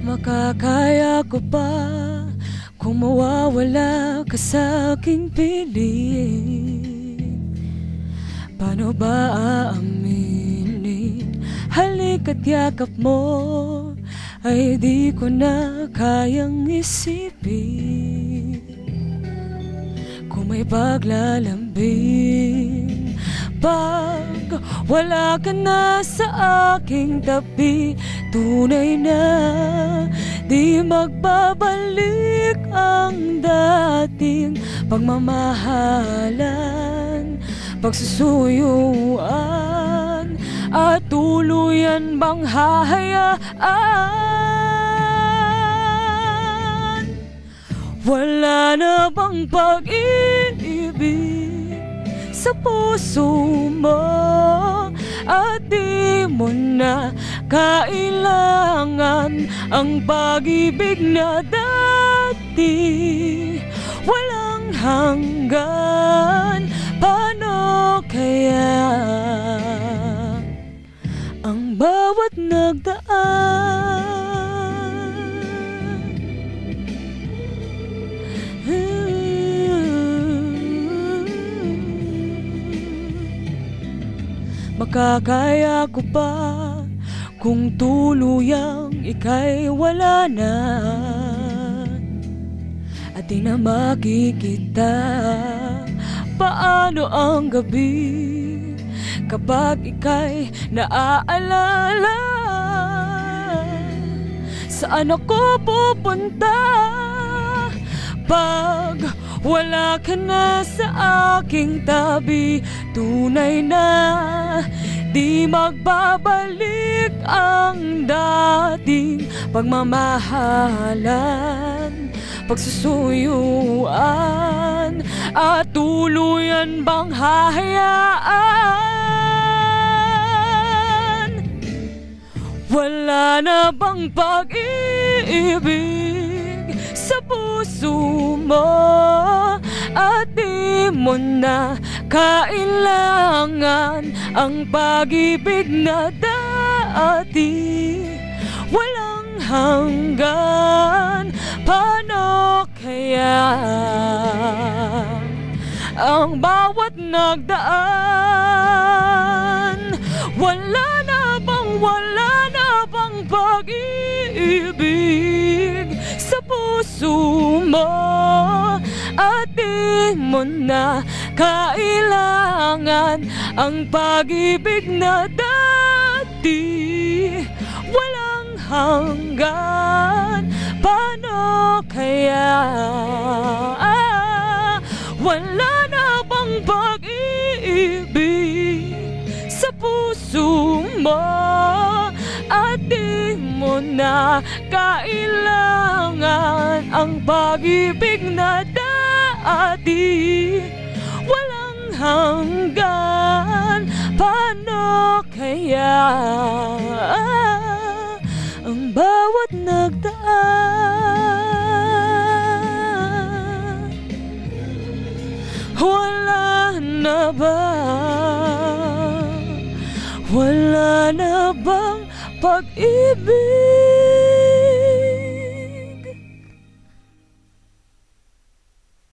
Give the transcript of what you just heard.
Makakaya ko pa kung mawawala ka sa aking piling? Paano ba aaminin? Halika't yakap mo ay di ko na kayang isipin. Kung may paglalambing pag wala ka na sa aking tabi, tunay na di magbabalik ang dating pagmamahalan, pagsusuyuan at tuluyan bang hahayaan? Wala na bang pag-ibig sa puso mo at di mo na kailangan ang pag-ibig na dati walang hanggan? Paano kaya ang bawat nagdaan? Makakaya ko pa kung tuluyang ika'y wala na at di na makikita. Paano ang gabi kapag ika'y naaalala? Saan ako pupunta pag wala ka na sa aking tabi? Tunay na di magbabalik ang dating pagmamahalan, pagsusuyuan at tuluyan bang hahayaan? Wala na bang pag-ibig sa puso mo at di mo na kailangan ang pag-ibig na dati walang hanggan? Paano kaya ang bawat nagdaan? Wala na bang pag-ibig sa puso mo at di mo na kailangan ang pag-ibig na dati walang hanggan? Paano kaya wala na bang pag-ibig sa puso mo at di mo na kailangan ang pag-ibig na dati walang hanggan? Paano kaya ang bawat nagdaan? Wala na bang pag-ibig